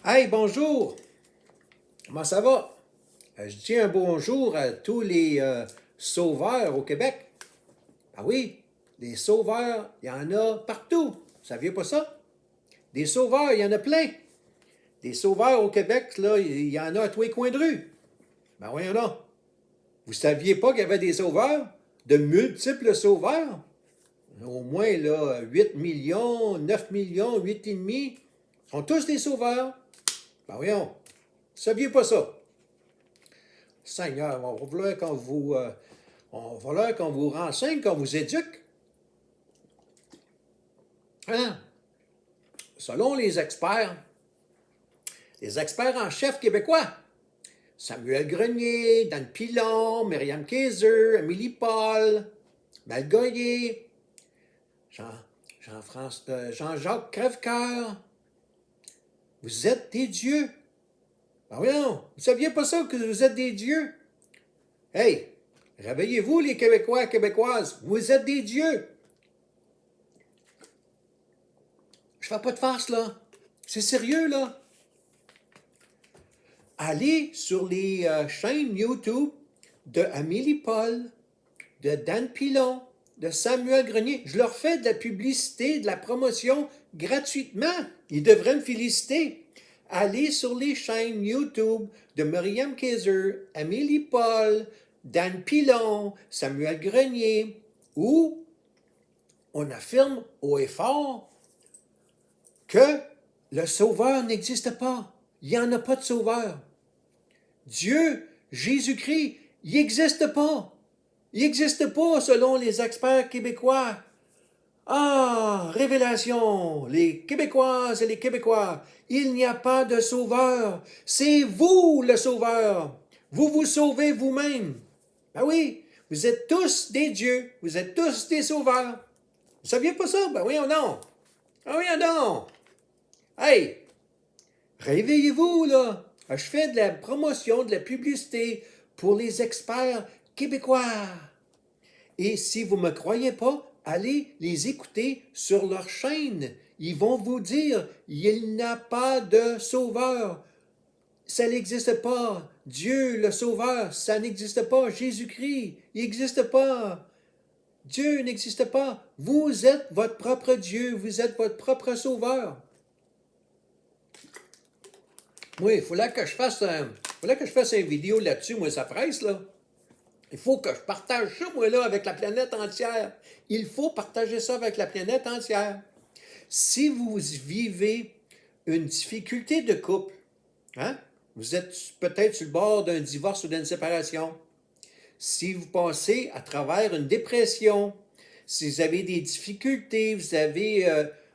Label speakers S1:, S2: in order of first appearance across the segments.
S1: Hey, bonjour! Comment ça va? Je dis un bonjour à tous les sauveurs au Québec. Ah oui, des sauveurs, il y en a partout. Vous saviez pas ça? Des sauveurs, il y en a plein. Des sauveurs au Québec, là, il y en a à tous les coins de rue. Ben voyons donc. Vous saviez pas qu'il y avait des sauveurs? De multiples sauveurs? Au moins, là, 8 millions, 9 millions, 8,5 sont tous des sauveurs. Ben voyons. Vous saviez pas ça? Seigneur, on va vouloir qu'on vous renseigne, qu'on vous éduque. Hein? Selon les experts en chef québécois, Samuel Grenier, Dan Pilon, Myriam Kayser, Amélie Paul, Mel Goyer, Jean, Jean-Jacques Crèvecoeur, vous êtes des dieux. Ben voyons, vous ne saviez pas ça que vous êtes des dieux? Hey, réveillez-vous les Québécois et Québécoises, vous êtes des dieux. Je fais pas de farce, là. C'est sérieux, là. Allez sur les chaînes YouTube de Amélie Paul, de Dan Pilon, de Samuel Grenier. Je leur fais de la publicité, de la promotion gratuitement. Ils devraient me féliciter. Allez sur les chaînes YouTube de Myriam Kayser, Amélie Paul, Dan Pilon, Samuel Grenier, où on affirme haut et fort que le sauveur n'existe pas. Il n'y en a pas de sauveur. Dieu, Jésus-Christ, il n'existe pas. Il n'existe pas selon les experts québécois. Ah, révélation, les Québécoises et les Québécois, il n'y a pas de sauveur. C'est vous le sauveur. Vous vous sauvez vous-même. Ben oui, vous êtes tous des dieux. Vous êtes tous des sauveurs. Vous saviez pas ça? Ben oui ou non? Ah oui ou non? Hey, réveillez-vous, là! Je fais de la promotion, de la publicité pour les experts québécois. Et si vous ne me croyez pas, allez les écouter sur leur chaîne. Ils vont vous dire, il n'y a pas de sauveur. Ça n'existe pas. Dieu, le sauveur, ça n'existe pas. Jésus-Christ, il n'existe pas. Dieu n'existe pas. Vous êtes votre propre Dieu. Vous êtes votre propre sauveur. Oui, il fallait que je fasse une vidéo là-dessus, moi, ça presse, là. Il faut que je partage ça, moi, là, avec la planète entière. Il faut partager ça avec la planète entière. Si vous vivez une difficulté de couple, hein, vous êtes peut-être sur le bord d'un divorce ou d'une séparation, si vous passez à travers une dépression, si vous avez des difficultés, vous avez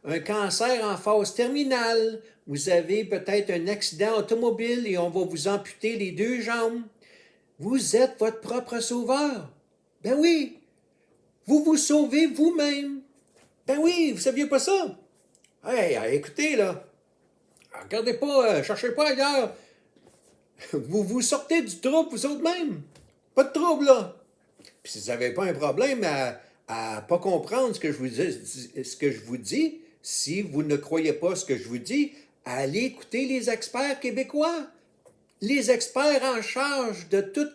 S1: un cancer en phase terminale, vous avez peut-être un accident automobile et on va vous amputer les deux jambes, vous êtes votre propre sauveur. Ben oui, vous vous sauvez vous-même. Ben oui, vous saviez pas ça? Hey, écoutez, là, regardez pas, cherchez pas ailleurs. Vous vous sortez du trouble vous autres même. Pas de trouble, là. Puis si vous n'avez pas un problème à pas comprendre ce que je vous dis, si vous ne croyez pas ce que je vous dis, allez écouter les experts québécois. Les experts en charge de tout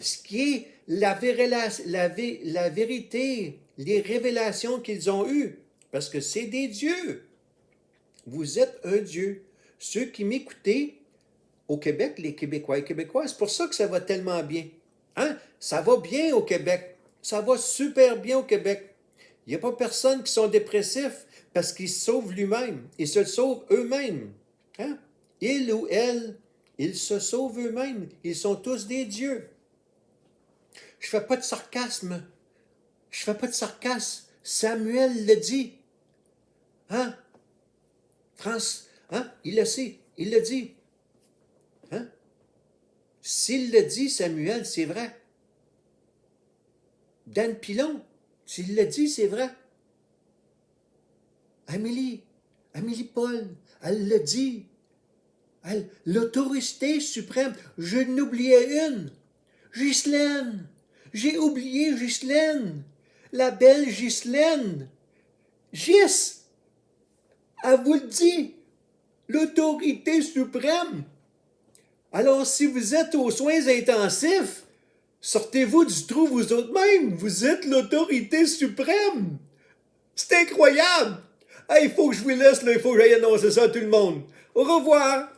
S1: ce qui est la vérité, les révélations qu'ils ont eues. Parce que c'est des dieux. Vous êtes un dieu. Ceux qui m'écoutaient au Québec, les Québécois et Québécoises, c'est pour ça que ça va tellement bien. Hein? Ça va bien au Québec. Ça va super bien au Québec. Il n'y a pas personne qui sont dépressifs parce qu'ils se sauvent lui-même. Ils se sauvent eux-mêmes. Hein? Il ou elle, ils se sauvent eux-mêmes. Ils sont tous des dieux. Je fais pas de sarcasme. Je fais pas de sarcasme. Samuel le dit. Hein? France, hein? Il le sait. Il le dit. Hein? S'il le dit, Samuel, c'est vrai. Dan Pilon, s'il le dit, c'est vrai. Amélie, Amélie Paul, elle le dit. L'autorité suprême, je n'oubliais une. Ghislaine, j'ai oublié Ghislaine. La belle Ghislaine. Gis, elle vous le dit. l'autorité suprême. Alors, si vous êtes aux soins intensifs, sortez-vous du trou vous autres mêmes. Vous êtes l'autorité suprême. C'est incroyable. Il faut que je vous laisse, là. Il faut que j'aille annoncer ça à tout le monde. Au revoir.